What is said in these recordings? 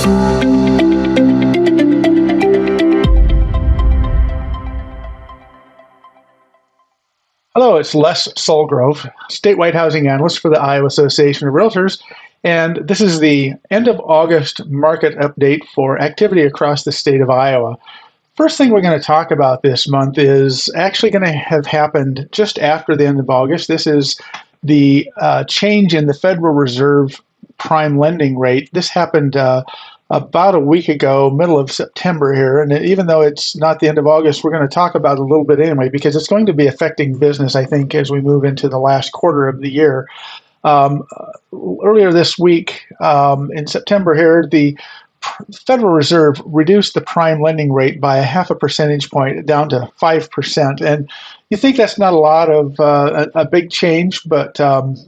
Hello, it's Les Sulgrove, statewide housing analyst for the Iowa Association of Realtors, and this is the end of August market update for activity across the state of Iowa. First thing we're going to talk about this month is actually going to have happened just after the end of August. This is the change in the Federal Reserve prime lending rate. This happened about a week ago, middle of September here, and even though it's not the end of August, we're going to talk about it a little bit anyway, because it's going to be affecting business, I think, as we move into the last quarter of the year. Earlier this week, in September here, the Federal Reserve reduced the prime lending rate by a half a percentage point down to 5%. And you think that's not a lot of a big change, but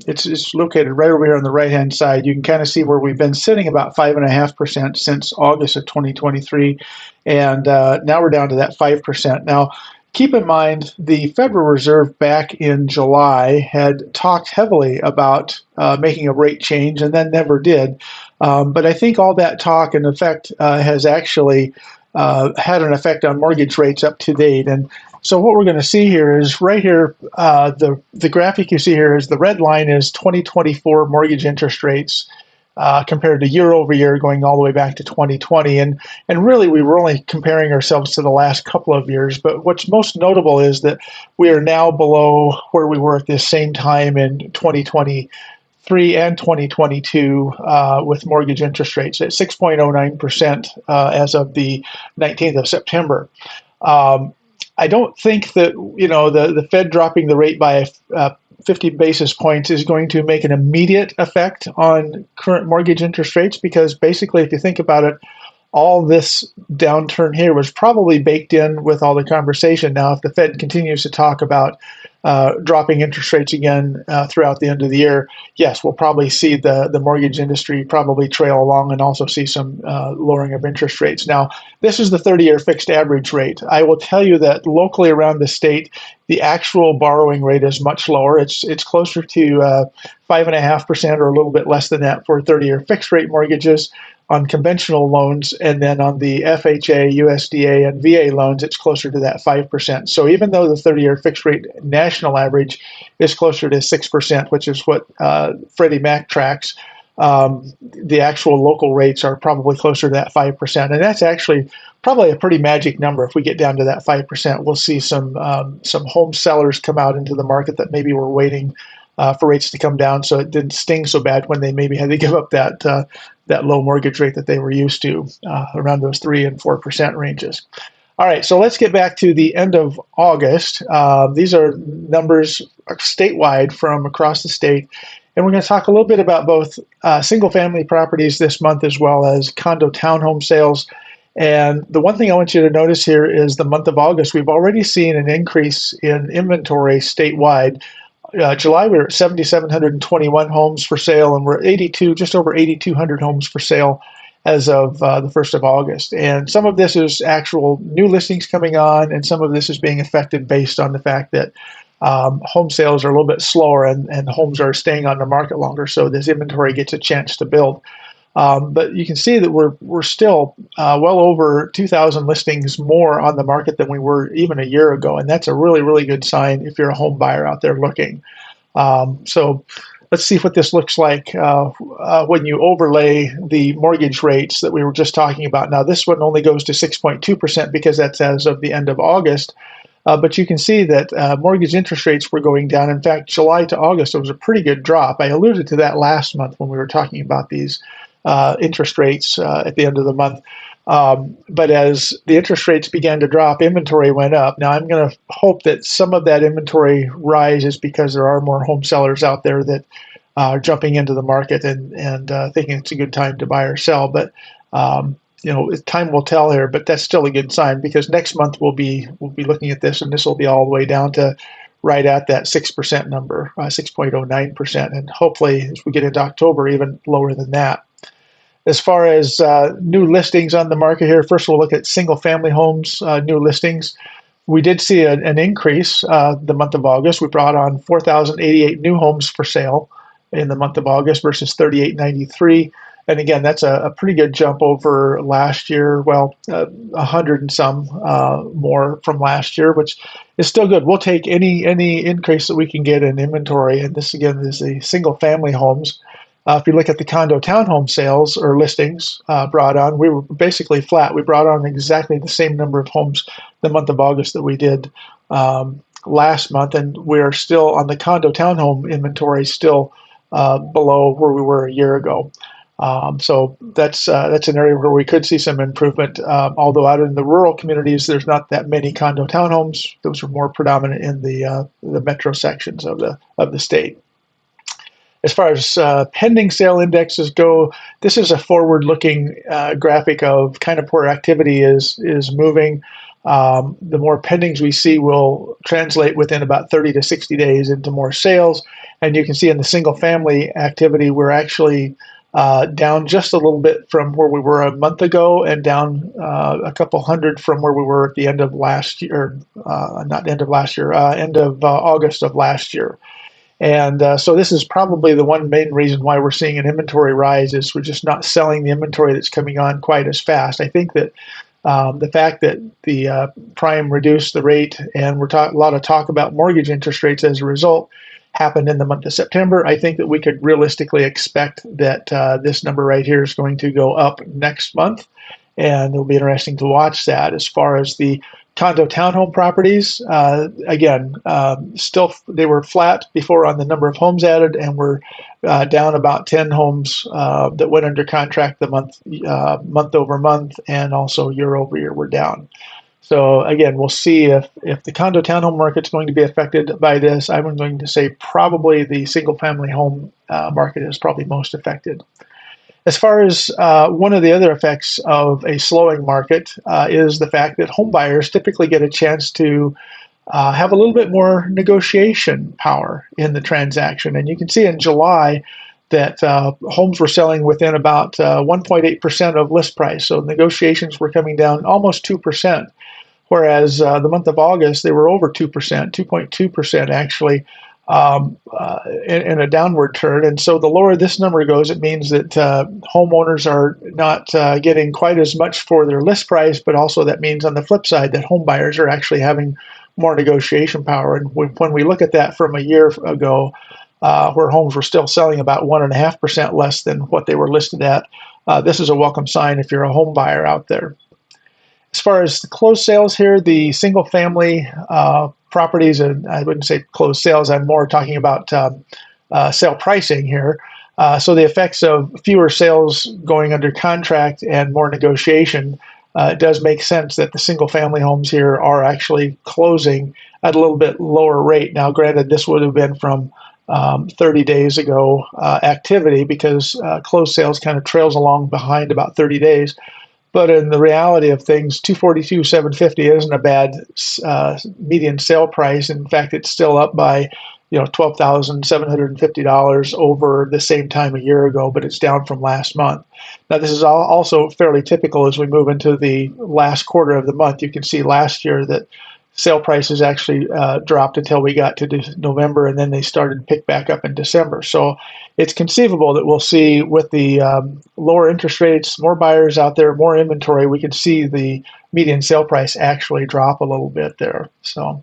it's located right over here on the right-hand side. You can kind of see where we've been sitting about 5.5% since August of 2023. And now we're down to that 5%. Now, keep in mind, the Federal Reserve back in July had talked heavily about making a rate change and then never did. But I think all that talk and effect has actually had an effect on mortgage rates up to date. And so what we're going to see here is right here, the graphic you see here is the red line is 2024 mortgage interest rates compared to year over year going all the way back to 2020. And really, we were only comparing ourselves to the last couple of years. But what's most notable is that we are now below where we were at this same time in 2023 and 2022 with mortgage interest rates at 6.09% as of the 19th of September. I don't think that, the Fed dropping the rate by 50 basis points is going to make an immediate effect on current mortgage interest rates, because basically, if you think about it, all this downturn here was probably baked in with all the conversation. Now, if the Fed continues to talk about dropping interest rates again throughout the end of the year, yes, we'll probably see the mortgage industry probably trail along and also see some lowering of interest rates. Now, this is the 30-year fixed average rate. I will tell you that locally around the state, the actual borrowing rate is much lower. It's closer to 5.5% or a little bit less than that for 30-year fixed rate mortgages on conventional loans, and then on the FHA, USDA, and VA loans, it's closer to that 5%. So even though the 30-year fixed rate national average is closer to 6%, which is what Freddie Mac tracks, the actual local rates are probably closer to that 5%. And that's actually probably a pretty magic number. If we get down to that 5%, we'll see some home sellers come out into the market that maybe were waiting for rates to come down, so it didn't sting so bad when they maybe had to give up that low mortgage rate that they were used to, around those 3 and 4% ranges. All right, so let's get back to the end of August. These are numbers statewide from across the state, and we're going to talk a little bit about both single-family properties this month as well as condo townhome sales. And the one thing I want you to notice here is the month of August, we've already seen an increase in inventory statewide. July, we were at 7,721 homes for sale, and we're at just over 8,200 homes for sale as of the 1st of August. And some of this is actual new listings coming on, and some of this is being affected based on the fact that home sales are a little bit slower and homes are staying on the market longer, so this inventory gets a chance to build. But you can see that we're still well over 2,000 listings more on the market than we were even a year ago, and that's a really, really good sign if you're a home buyer out there looking. So let's see what this looks like when you overlay the mortgage rates that we were just talking about. Now, this one only goes to 6.2% because that's as of the end of August. But you can see that mortgage interest rates were going down. In fact, July to August, it was a pretty good drop. I alluded to that last month when we were talking about these interest rates at the end of the month. But as the interest rates began to drop, inventory went up. Now, I'm going to hope that some of that inventory rise is because there are more home sellers out there that are jumping into the market and thinking it's a good time to buy or sell. But time will tell here. But that's still a good sign, because next month we'll be looking at this, and this will be all the way down to right at that 6% number, 6.09%, and hopefully as we get into October, even lower than that. As far as new listings on the market here, first we'll look at single-family homes, new listings. We did see an increase the month of August. We brought on 4,088 new homes for sale in the month of August versus 3,893 And again, that's a pretty good jump over last year. Well, 100 and some more from last year, which is still good. We'll take any increase that we can get in inventory. And this again is the single family homes. If you look at the condo townhome sales or listings brought on, we were basically flat. We brought on exactly the same number of homes the month of August that we did last month, and we're still on the condo townhome inventory still below where we were a year ago. So that's an area where we could see some improvement. Although out in the rural communities, there's not that many condo townhomes. Those are more predominant in the metro sections of the state. As far as pending sale indexes go, this is a forward-looking graphic of kind of where activity is moving. The more pendings we see will translate within about 30 to 60 days into more sales. And you can see in the single-family activity, we're actually down just a little bit from where we were a month ago, and down a couple hundred from where we were at the end of last year, not end of last year, end of August of last year. And so this is probably the one main reason why we're seeing an inventory rise is we're just not selling the inventory that's coming on quite as fast. I think that the fact that the prime reduced the rate, and we're a lot of talk about mortgage interest rates as a result, happened in the month of September. I think that we could realistically expect that this number right here is going to go up next month, and it'll be interesting to watch that. As far as the condo townhome properties, again, still they were flat before on the number of homes added, and we're down about 10 homes that went under contract the month over month, and also year over year we're down. So again, we'll see if the condo townhome market's going to be affected by this. I'm going to say probably the single family home market is probably most affected. As far as one of the other effects of a slowing market is the fact that home buyers typically get a chance to have a little bit more negotiation power in the transaction. And you can see in July that homes were selling within about 1.8% of list price. So negotiations were coming down almost 2%, whereas the month of August, they were over 2%, 2.2% actually. In a downward turn. And so the lower this number goes, it means that homeowners are not getting quite as much for their list price, but also that means on the flip side that home buyers are actually having more negotiation power. And when we look at that from a year ago, where homes were still selling about 1.5% less than what they were listed at, this is a welcome sign if you're a home buyer out there. As far as the closed sales here, the single family properties, and I wouldn't say closed sales, I'm more talking about sale pricing here. So the effects of fewer sales going under contract and more negotiation, it does make sense that the single family homes here are actually closing at a little bit lower rate. Now, granted, this would have been from 30 days ago activity, because closed sales kind of trails along behind about 30 days. But in the reality of things, $242,750 isn't a bad median sale price. In fact, it's still up by $12,750 over the same time a year ago, but it's down from last month. Now, this is also fairly typical as we move into the last quarter of the month. You can see last year that sale prices actually dropped until we got to November, and then they started to pick back up in December. So it's conceivable that we'll see, with the lower interest rates, more buyers out there, more inventory, we could see the median sale price actually drop a little bit there. So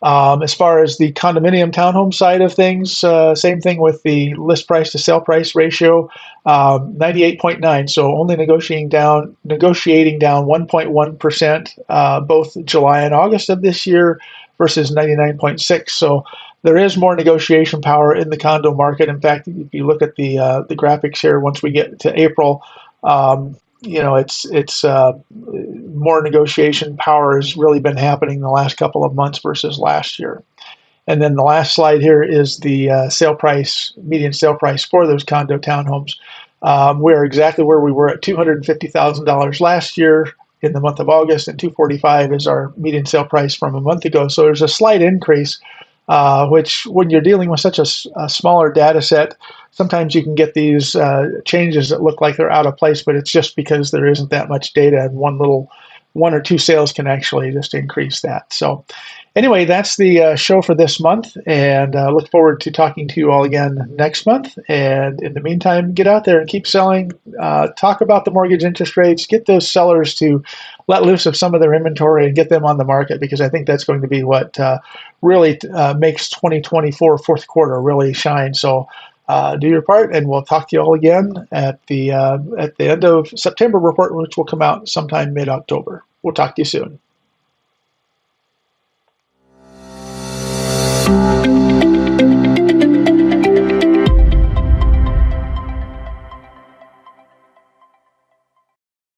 as far as the condominium townhome side of things, same thing with the list price to sale price ratio, 98.9. So only negotiating down 1.1%, both July and August of this year versus 99.6. So there is more negotiation power in the condo market. In fact, if you look at the graphics here, once we get to April, it's more negotiation power has really been happening in the last couple of months versus last year. And then the last slide here is the sale price, median sale price for those condo townhomes. We're exactly where we were at $250,000 last year in the month of August, and $245,000 is our median sale price from a month ago. So there's a slight increase, which when you're dealing with such a smaller data set, sometimes you can get these changes that look like they're out of place, but it's just because there isn't that much data in one little one or two sales can actually just increase that. So anyway, that's the show for this month, and look forward to talking to you all again next month. And in the meantime, get out there and keep selling. Talk about the mortgage interest rates. Get those sellers to let loose of some of their inventory and get them on the market, because I think that's going to be what really makes 2024 fourth quarter really shine. So do your part, and we'll talk to you all again at the end of September report, which will come out sometime mid-October. We'll talk to you soon.